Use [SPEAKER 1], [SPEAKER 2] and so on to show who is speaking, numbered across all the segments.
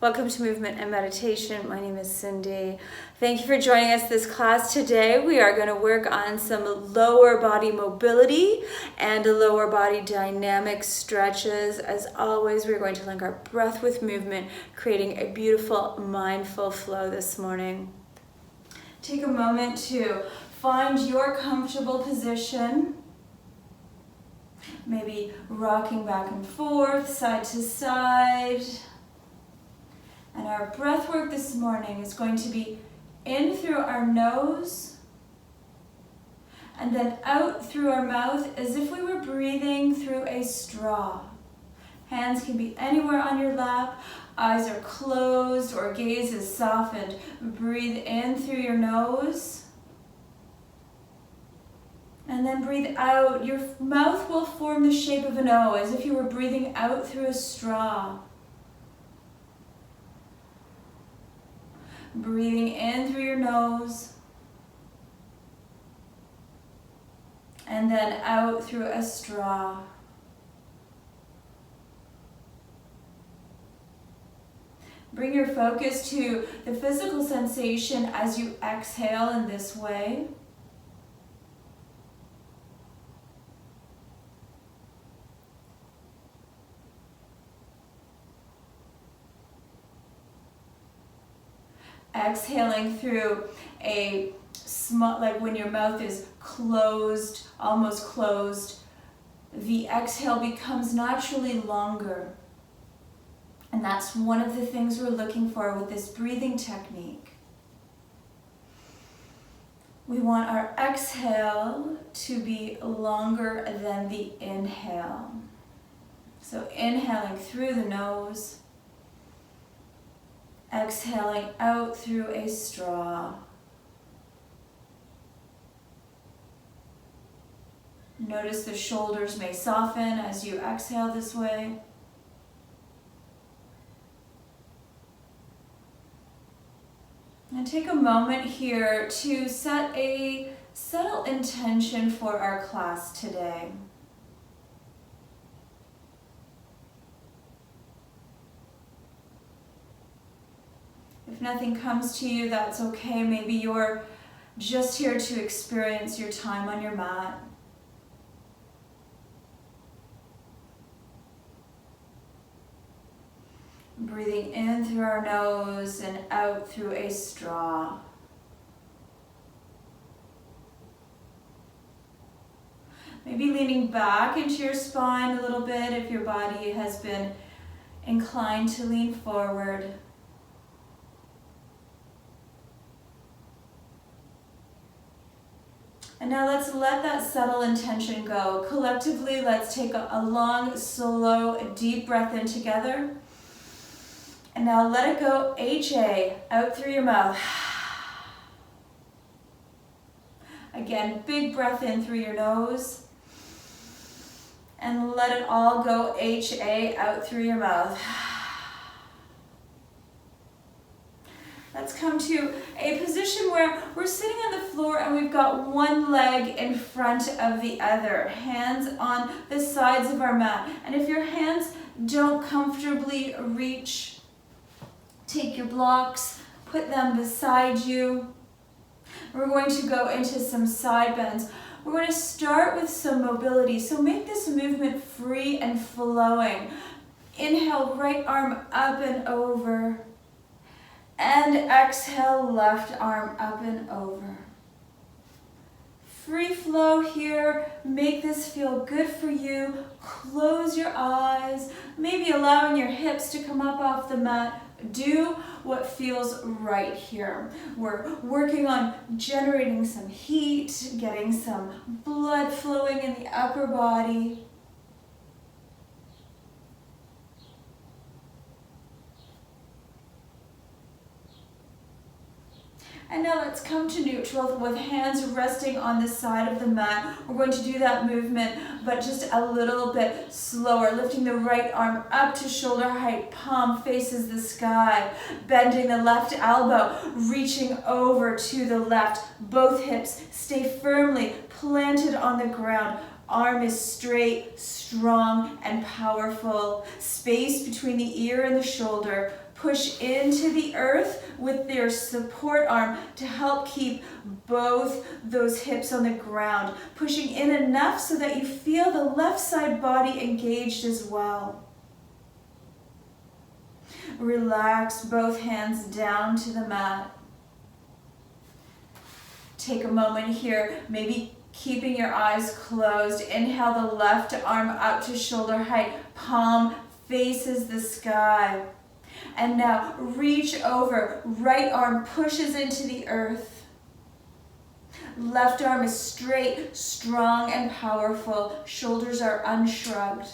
[SPEAKER 1] Welcome to Movement and Meditation. My name is Cindy. Thank you for joining us this class today. We are going to work on some lower body mobility and lower body dynamic stretches. As always, we're going to link our breath with movement, creating a beautiful mindful flow this morning. Take a moment to find your comfortable position. Maybe rocking back and forth, side to side. And our breath work this morning is going to be in through our nose and then out through our mouth as if we were breathing through a straw. Hands can be anywhere on your lap, eyes are closed or gaze is softened. Breathe in through your nose and then breathe out. Your mouth will form the shape of an O as if you were breathing out through a straw. Breathing in through your nose and then out through a straw. Bring your focus to the physical sensation as you exhale in this way. Exhaling through a small, like when your mouth is closed, almost closed, the exhale becomes naturally longer. And that's one of the things we're looking for with this breathing technique. We want our exhale to be longer than the inhale. So inhaling through the nose, exhaling out through a straw. Notice the shoulders may soften as you exhale this way. And take a moment here to set a subtle intention for our class today. If nothing comes to you, that's okay. Maybe you're just here to experience your time on your mat. Breathing in through our nose and out through a straw. Maybe leaning back into your spine a little bit if your body has been inclined to lean forward. And now let's let that subtle intention go. Collectively, let's take a long, slow, deep breath in together. And now let it go, HA, out through your mouth. Again, big breath in through your nose. And let it all go, HA, out through your mouth. Let's come to a position where we're sitting on the floor and we've got one leg in front of the other. Hands on the sides of our mat. And if your hands don't comfortably reach, take your blocks, put them beside you. We're going to go into some side bends. We're going to start with some mobility. So make this movement free and flowing. Inhale, right arm up and over. And exhale, left arm up and over. Free flow here. Make this feel good for you. Close your eyes. Maybe allowing your hips to come up off the mat. Do what feels right here. We're working on generating some heat, getting some blood flowing in the upper body. And now let's come to neutral with hands resting on the side of the mat. We're going to do that movement, but just a little bit slower. Lifting the right arm up to shoulder height, palm faces the sky. Bending the left elbow, reaching over to the left. Both hips stay firmly planted on the ground. Arm is straight, strong, and powerful. Space between the ear and the shoulder. push into the earth with your support arm to help keep both those hips on the ground. Pushing in enough so that you feel the left side body engaged as well. Relax both hands down to the mat. Take a moment here, maybe keeping your eyes closed. Inhale the left arm up to shoulder height. Palm faces the sky. And now reach over. Right arm pushes into the earth. Left arm is straight, strong, and powerful. Shoulders are unshrugged.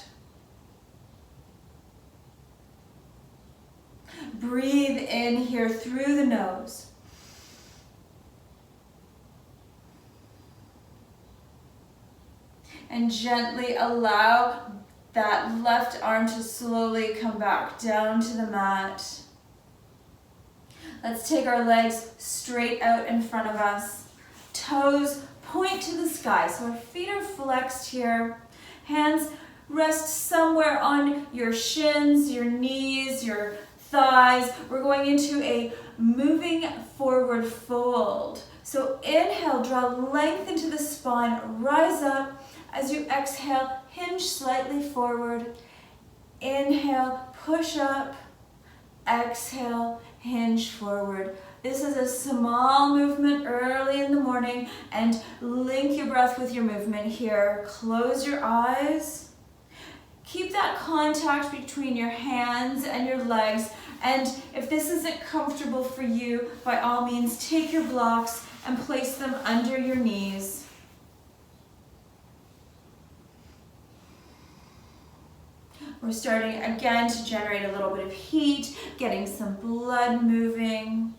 [SPEAKER 1] Breathe in here through the nose. And gently allow that left arm to slowly come back down to the mat. Let's take our legs straight out in front of us. Toes point to the sky, so our feet are flexed here. Hands rest somewhere on your shins, your knees, your thighs. We're going into a moving forward fold. So inhale, draw length into the spine, rise up. As you exhale, hinge slightly forward. Inhale, push up. Exhale, hinge forward. This is a small movement early in the morning, and link your breath with your movement here. Close your eyes. Keep that contact between your hands and your legs, and if this isn't comfortable for you, by all means, take your blocks and place them under your knees. We're starting again to generate a little bit of heat, getting some blood moving.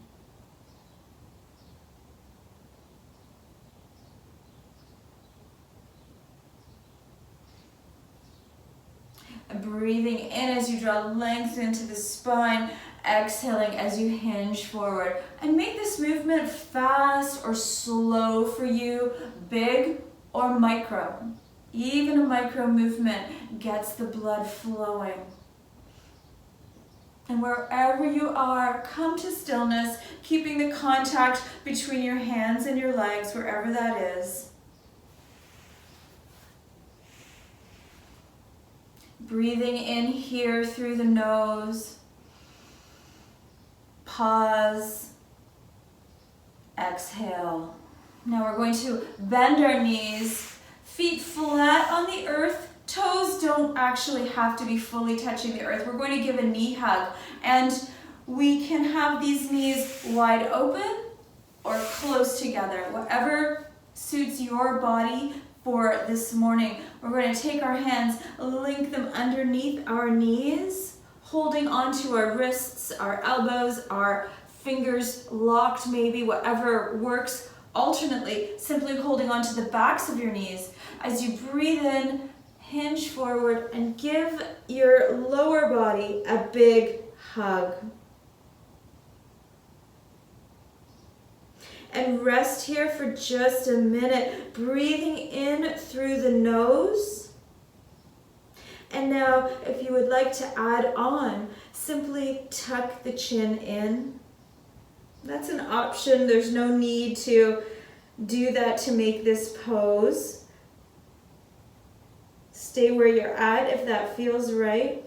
[SPEAKER 1] Breathing in as you draw length into the spine, exhaling as you hinge forward. And make this movement fast or slow for you, big or micro. Even a micro movement gets the blood flowing. And wherever you are, come to stillness, keeping the contact between your hands and your legs, wherever that is. Breathing in here through the nose. Pause. Exhale. Now we're going to bend our knees. Feet flat on the earth. Toes don't actually have to be fully touching the earth. We're going to give a knee hug. And we can have these knees wide open or close together, whatever suits your body for this morning. We're going to take our hands, link them underneath our knees, holding onto our wrists, our elbows, our fingers locked maybe, whatever works. Alternately, simply holding onto the backs of your knees. As you breathe in, hinge forward and give your lower body a big hug. And rest here for just a minute, breathing in through the nose. And now, if you would like to add on, simply tuck the chin in. That's an option. There's no need to do that to make this pose. Stay where you're at if that feels right.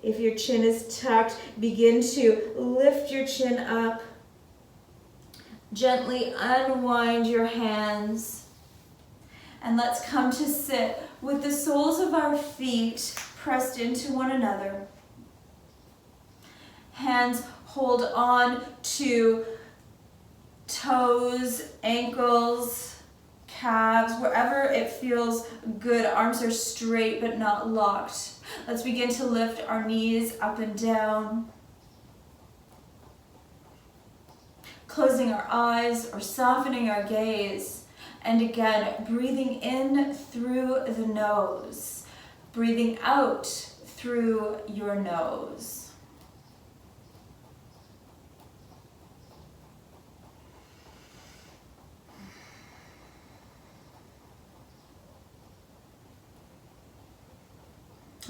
[SPEAKER 1] If your chin is tucked, begin to lift your chin up. Gently unwind your hands. And let's come to sit with the soles of our feet pressed into one another. Hands hold on to toes, ankles, calves, wherever it feels good. Arms are straight but not locked. Let's begin to lift our knees up and down. Closing our eyes or softening our gaze. And again, breathing in through the nose. Breathing out through your nose.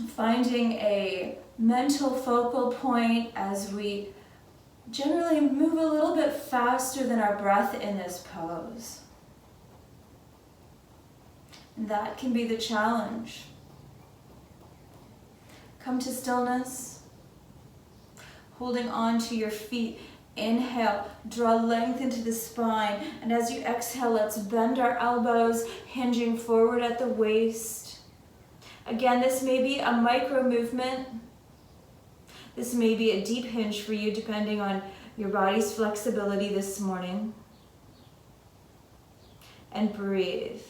[SPEAKER 1] Finding a mental focal point as we generally move a little bit faster than our breath in this pose. And that can be the challenge. Come to stillness, holding on to your feet. Inhale, draw length into the spine, and as you exhale, let's bend our elbows, hinging forward at the waist. Again, this may be a micro movement. This may be a deep hinge for you, depending on your body's flexibility this morning. And breathe.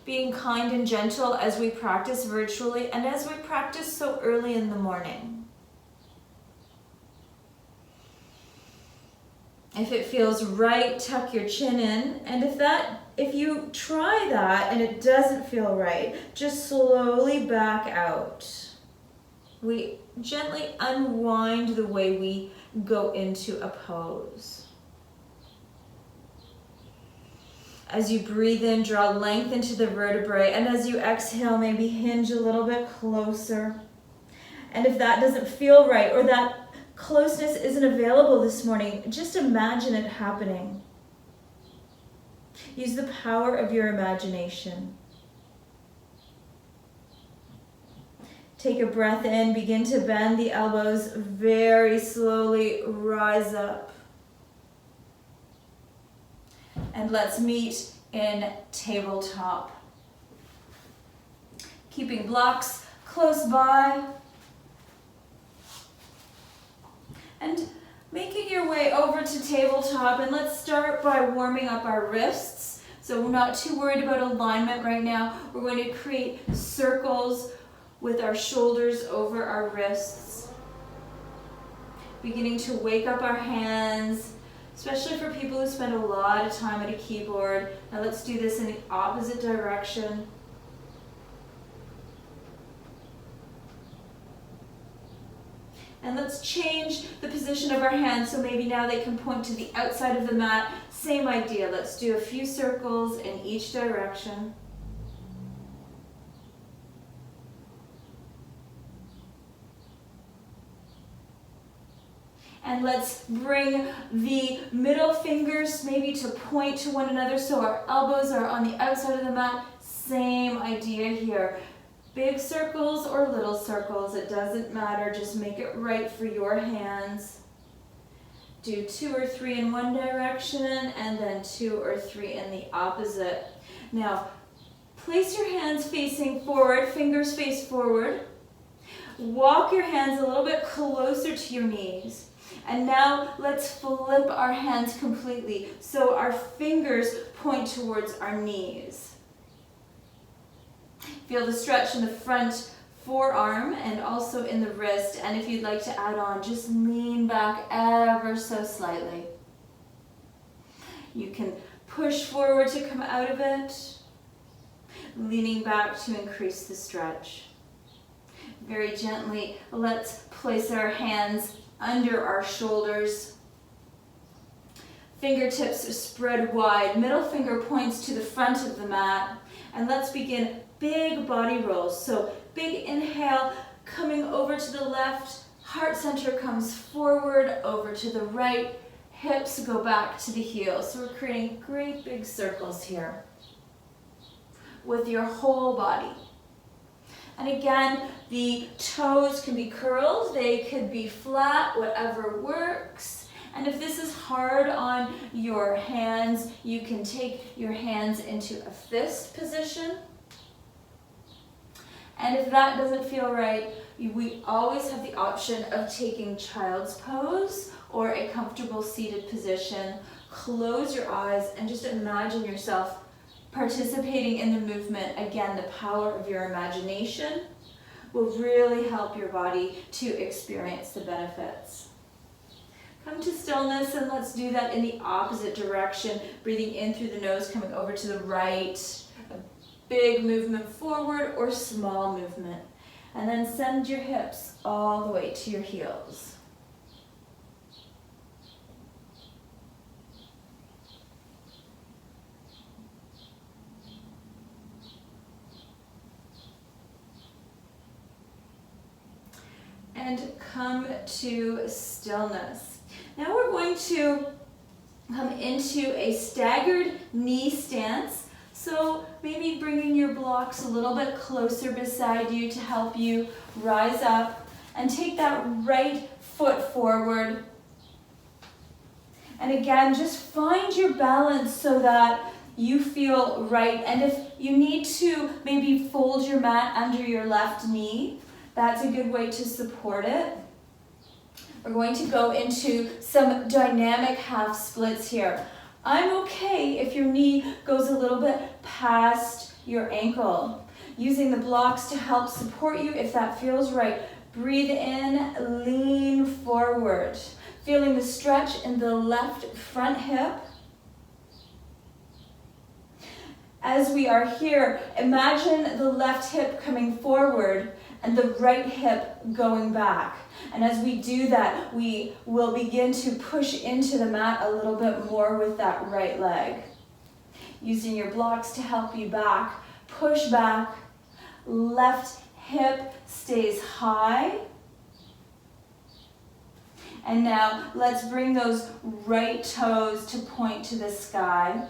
[SPEAKER 1] Being kind and gentle as we practice virtually and as we practice so early in the morning. If it feels right, tuck your chin in, and if you try that and it doesn't feel right, just slowly back out. We gently unwind the way we go into a pose. As you breathe in, draw length into the vertebrae, and as you exhale, maybe hinge a little bit closer. And if that doesn't feel right, or that closeness isn't available this morning, just imagine it happening. Use the power of your imagination. Take a breath in, begin to bend the elbows, very slowly rise up. And let's meet in tabletop. Keeping blocks close by. And making your way over to tabletop, and let's start by warming up our wrists. So we're not too worried about alignment right now. We're going to create circles with our shoulders over our wrists. Beginning to wake up our hands, especially for people who spend a lot of time at a keyboard. Now let's do this in the opposite direction. And let's change the position of our hands, so maybe now they can point to the outside of the mat. Same idea, let's do a few circles in each direction. And let's bring the middle fingers maybe to point to one another, so our elbows are on the outside of the mat. Same idea here. Big circles or little circles, it doesn't matter, just make it right for your hands. Do 2 or 3 in one direction and then 2 or 3 in the opposite. Now, place your hands facing forward, fingers face forward. Walk your hands a little bit closer to your knees. And now let's flip our hands completely so our fingers point towards our knees. Feel the stretch in the front forearm and also in the wrist. And if you'd like to add on, just lean back ever so slightly. You can push forward to come out of it, leaning back to increase the stretch. Very gently, let's place our hands under our shoulders. Fingertips are spread wide. Middle finger points to the front of the mat. And let's begin big body rolls. So big inhale, coming over to the left, heart center comes forward, over to the right, hips go back to the heels. So we're creating great big circles here with your whole body. And again, the toes can be curled, they could be flat, whatever works. And if this is hard on your hands, you can take your hands into a fist position. And if that doesn't feel right, we always have the option of taking child's pose or a comfortable seated position. Close your eyes and just imagine yourself participating in the movement. Again, the power of your imagination will really help your body to experience the benefits. Come to stillness, and let's do that in the opposite direction. Breathing in through the nose, coming over to the right. A big movement forward or small movement. And then send your hips all the way to your heels. and come to stillness. Now we're going to come into a staggered knee stance. So maybe bringing your blocks a little bit closer beside you to help you rise up and take that right foot forward. And again, just find your balance so that you feel right. And if you need to maybe fold your mat under your left knee, that's a good way to support it. We're going to go into some dynamic half splits here. I'm okay if your knee goes a little bit past your ankle. Using the blocks to help support you if that feels right. Breathe in, lean forward. Feeling the stretch in the left front hip. As we are here, imagine the left hip coming forward and the right hip going back. And as we do that, we will begin to push into the mat a little bit more with that right leg. Using your blocks to help you back, push back, left hip stays high. And now let's bring those right toes to point to the sky.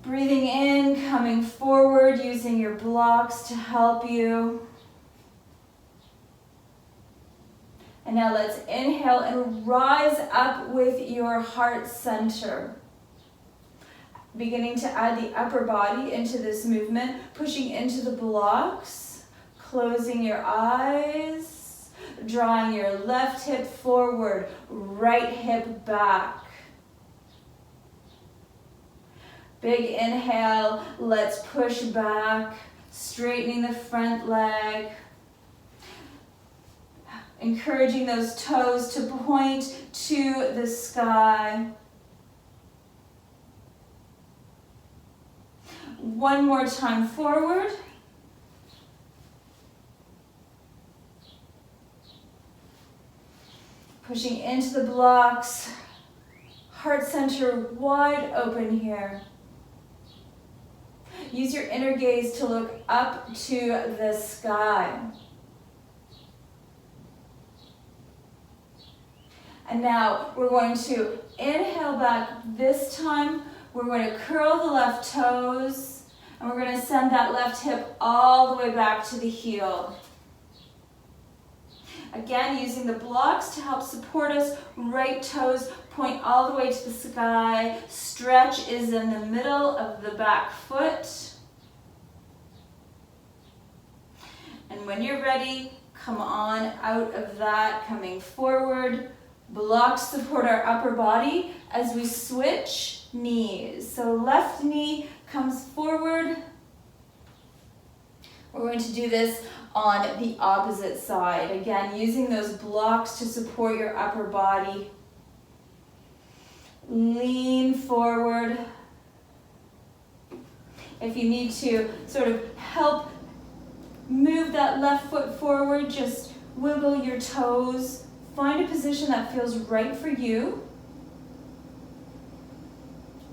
[SPEAKER 1] Breathing in, coming forward, using your blocks to help you. And now let's inhale and rise up with your heart center. Beginning to add the upper body into this movement, pushing into the blocks, closing your eyes, drawing your left hip forward, right hip back. Big inhale, let's push back, straightening the front leg. Encouraging those toes to point to the sky. One more time forward. Pushing into the blocks. Heart center wide open here. Use your inner gaze to look up to the sky. And now we're going to inhale back. This time we're going to curl the left toes and we're going to send that left hip all the way back to the heel. Again, using the blocks to help support us. Right toes point all the way to the sky. Stretch is in the middle of the back foot. And when you're ready, come on out of that, coming forward. Blocks support our upper body as we switch knees. So left knee comes forward. We're going to do this on the opposite side. Again, using those blocks to support your upper body. Lean forward. If you need to sort of help move that left foot forward, just wiggle your toes. Find a position that feels right for you.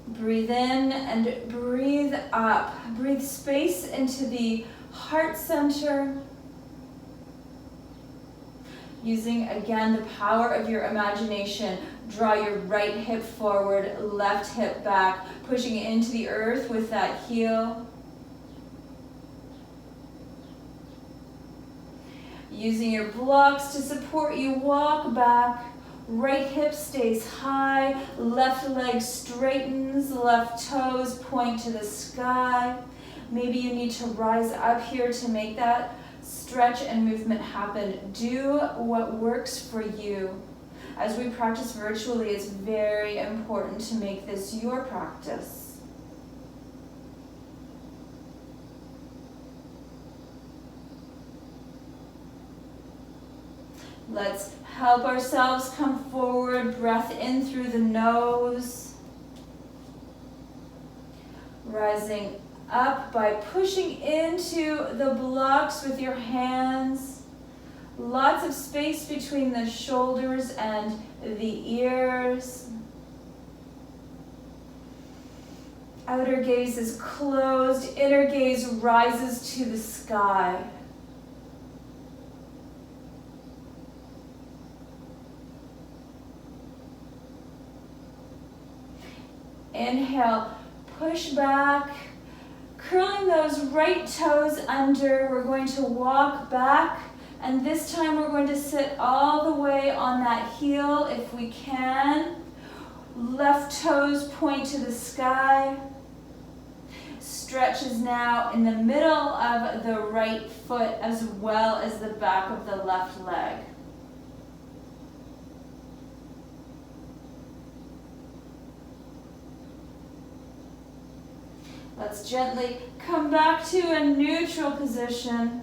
[SPEAKER 1] Breathe in and breathe up. Breathe space into the heart center. Using, again, the power of your imagination. Draw your right hip forward, left hip back, pushing it into the earth with that heel. Using your blocks to support you, walk back. Right hip stays high, left leg straightens, left toes point to the sky. Maybe you need to rise up here to make that stretch and movement happen. Do what works for you. As we practice virtually, it's very important to make this your practice. Let's help ourselves come forward. Breath in through the nose. Rising up by pushing into the blocks with your hands. Lots of space between the shoulders and the ears. Outer gaze is closed, inner gaze rises to the sky. Inhale, push back, curling those right toes under. We're going to walk back, and this time we're going to sit all the way on that heel if we can. Left toes point to the sky. Stretch is now in the middle of the right foot as well as the back of the left leg. Let's gently come back to a neutral position.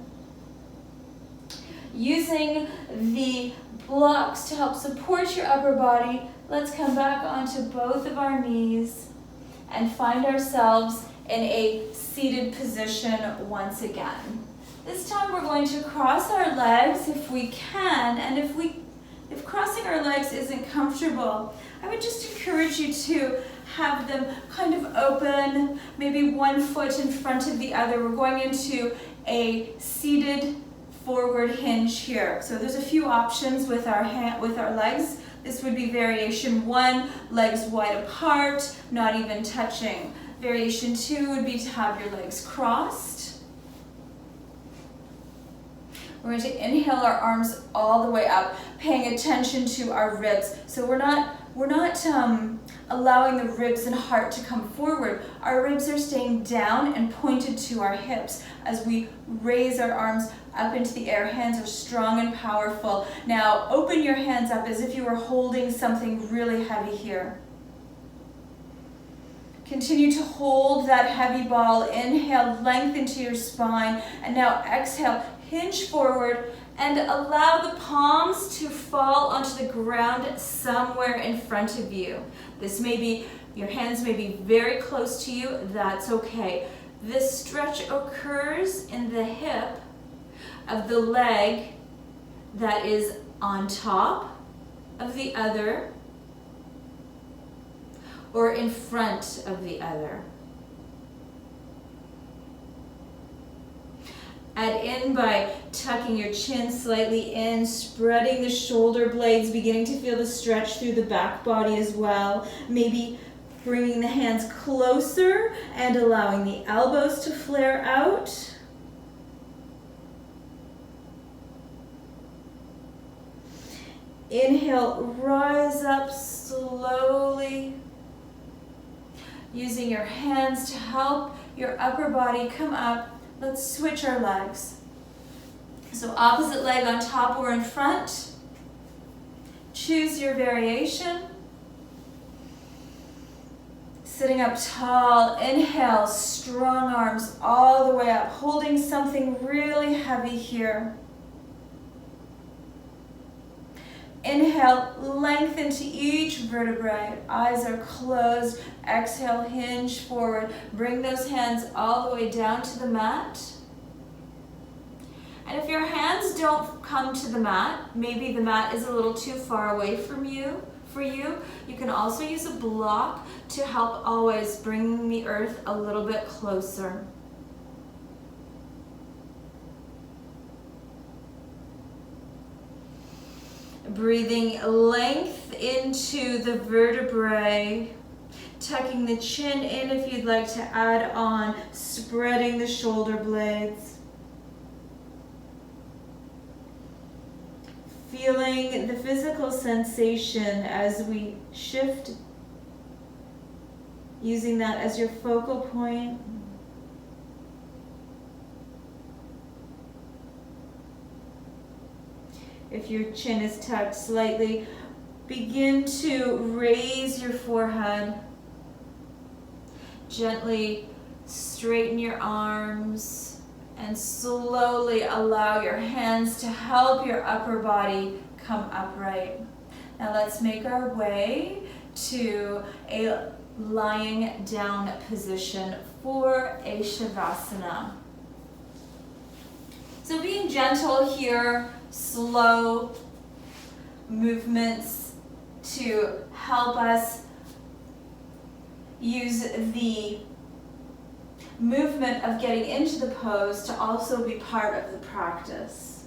[SPEAKER 1] Using the blocks to help support your upper body, let's come back onto both of our knees and find ourselves in a seated position once again. This time we're going to cross our legs if we can, and if crossing our legs isn't comfortable, I would just encourage you to have them kind of open, maybe one foot in front of the other. We're going into a seated forward hinge here. So there's a few options with our legs. This would be variation 1, legs wide apart, not even touching. Variation 2 would be to have your legs crossed. We're going to inhale our arms all the way up, paying attention to our ribs. So we're not allowing the ribs and heart to come forward. Our ribs are staying down and pointed to our hips as we raise our arms up into the air. Hands are strong and powerful. Now open your hands up as if you were holding something really heavy here. Continue to hold that heavy ball. Inhale, lengthen to your spine. And now exhale, hinge forward and allow the palms to fall onto the ground somewhere in front of you. This may be, your hands may be very close to you, that's okay. This stretch occurs in the hip of the leg that is on top of the other or in front of the other. Add in by tucking your chin slightly in, spreading the shoulder blades, beginning to feel the stretch through the back body as well. Maybe bringing the hands closer and allowing the elbows to flare out. Inhale, rise up slowly, using your hands to help your upper body come up. Let's switch our legs. So opposite leg on top or in front. Choose your variation. Sitting up tall, inhale, strong arms all the way up, holding something really heavy here. Inhale, lengthen to each vertebrae. Eyes are closed. Exhale, hinge forward. Bring those hands all the way down to the mat. And if your hands don't come to the mat, maybe the mat is a little too far away from you, you can also use a block to help always bring the earth a little bit closer. Breathing length into the vertebrae, tucking the chin in if you'd like to add on, spreading the shoulder blades. Feeling the physical sensation as we shift, using that as your focal point. If your chin is tucked slightly, begin to raise your forehead. Gently straighten your arms and slowly allow your hands to help your upper body come upright. Now let's make our way to a lying down position for a Shavasana. So being gentle here, slow movements to help us use the movement of getting into the pose to also be part of the practice.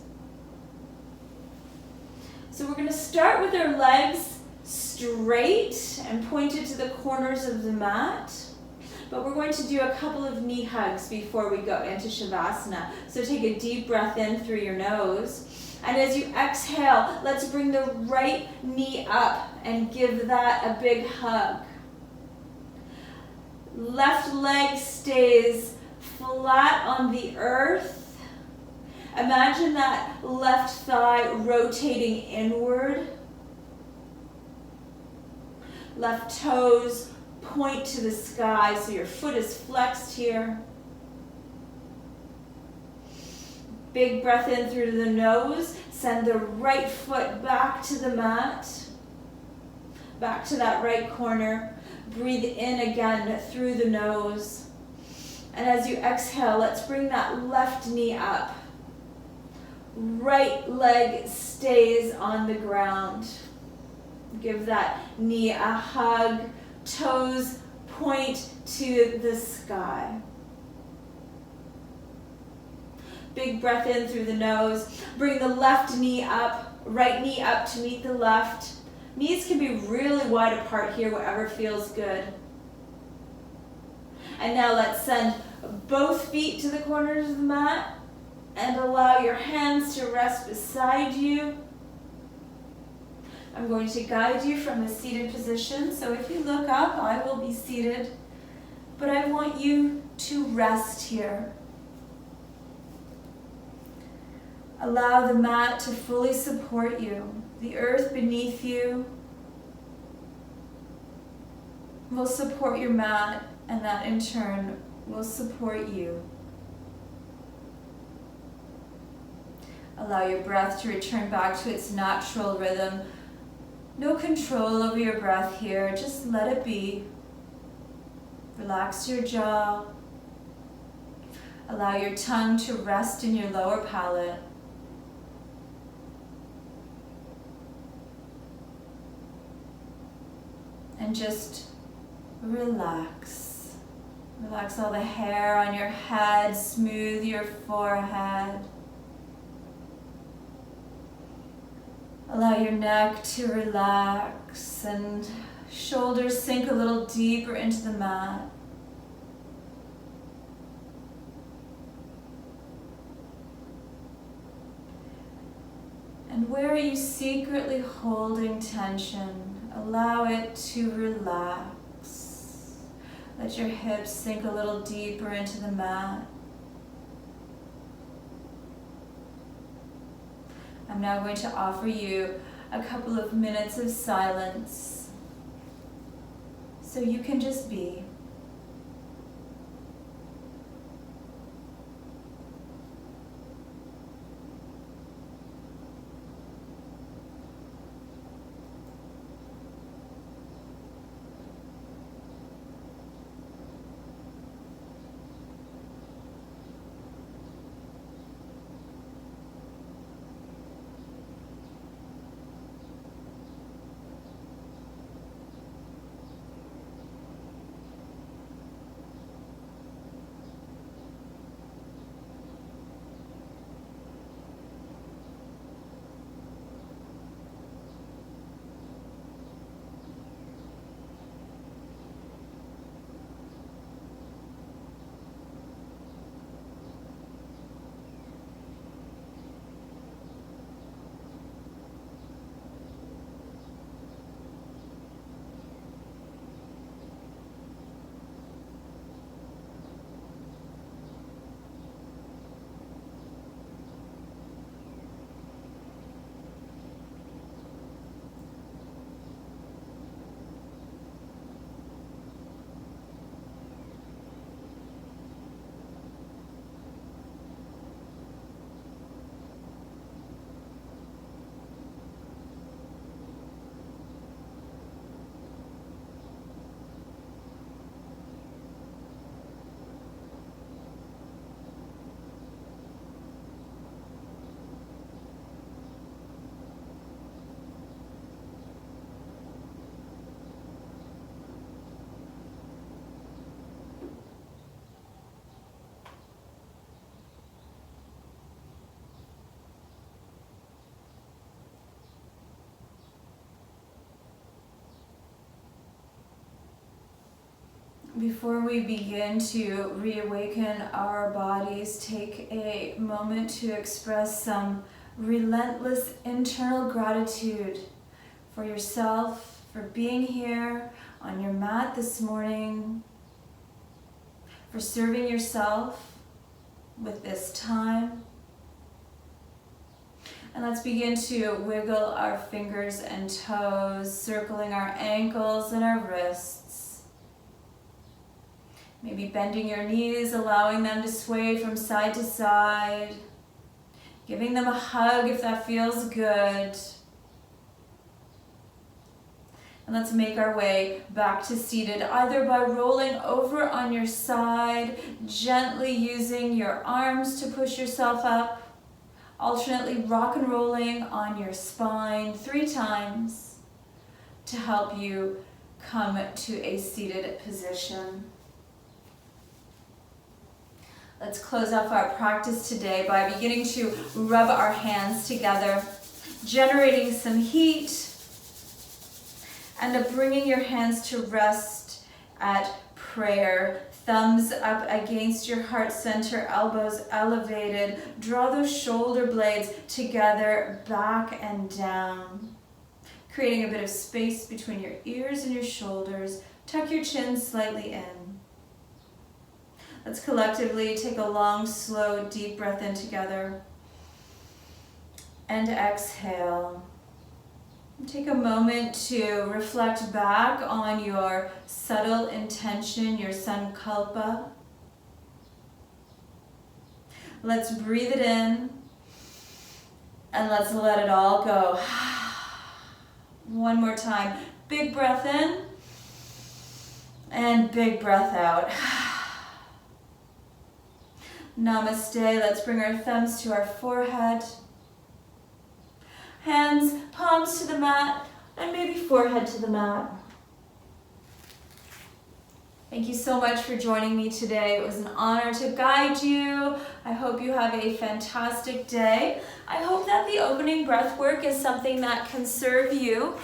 [SPEAKER 1] So we're going to start with our legs straight and pointed to the corners of the mat. But we're going to do a couple of knee hugs before we go into Shavasana. So take a deep breath in through your nose. And as you exhale, let's bring the right knee up and give that a big hug. Left leg stays flat on the earth. Imagine that left thigh rotating inward. Left toes point to the sky, so your foot is flexed here. Big breath in through the nose. Send the right foot back to the mat. Back to that right corner. Breathe in again through the nose. And as you exhale, let's bring that left knee up. Right leg stays on the ground. Give that knee a hug. Toes point to the sky. Big breath in through the nose. Bring the left knee up, right knee up to meet the left. Knees can be really wide apart here, whatever feels good. And now let's send both feet to the corners of the mat and allow your hands to rest beside you. I'm going to guide you from the seated position, so if you look up, I will be seated, but I want you to rest here. Allow the mat to fully support you. The earth beneath you will support your mat, and that in turn will support you. Allow your breath to return back to its natural rhythm. No control over your breath here, just let it be. Relax your jaw. Allow your tongue to rest in your lower palate. And just relax. Relax all the hair on your head, smooth your forehead. Allow your neck to relax and shoulders sink a little deeper into the mat. And where are you secretly holding tension? Allow it to relax. Let your hips sink a little deeper into the mat. I'm now going to offer you a couple of minutes of silence so you can just be. Before we begin to reawaken our bodies, take a moment to express some relentless internal gratitude for yourself, for being here on your mat this morning, for serving yourself with this time. And let's begin to wiggle our fingers and toes, circling our ankles and our wrists. Maybe bending your knees, allowing them to sway from side to side. Giving them a hug if that feels good. And let's make our way back to seated, either by rolling over on your side, gently using your arms to push yourself up, alternately rock and rolling on your spine 3 times to help you come to a seated position. Let's close off our practice today by beginning to rub our hands together, generating some heat, and bringing your hands to rest at prayer. Thumbs up against your heart center, elbows elevated. Draw those shoulder blades together, back and down, creating a bit of space between your ears and your shoulders. Tuck your chin slightly in. Let's collectively take a long, slow, deep breath in together. And exhale. Take a moment to reflect back on your subtle intention, your sankalpa. Let's breathe it in and let's let it all go. One more time. Big breath in and big breath out. Namaste. Let's bring our thumbs to our forehead. Hands, palms to the mat, and maybe forehead to the mat. Thank you so much for joining me today. It was an honor to guide you. I hope you have a fantastic day. I hope that the opening breath work is something that can serve you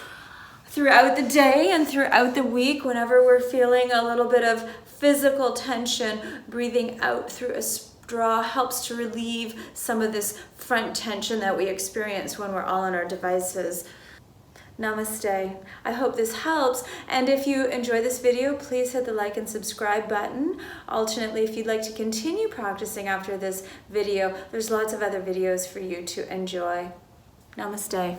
[SPEAKER 1] throughout the day and throughout the week. Whenever we're feeling a little bit of physical tension, breathing out through a straw helps to relieve some of this front tension that we experience when we're all on our devices. Namaste. I hope this helps, and if you enjoy this video, please hit the like and subscribe button. Alternately, if you'd like to continue practicing after this video, there's lots of other videos for you to enjoy. Namaste.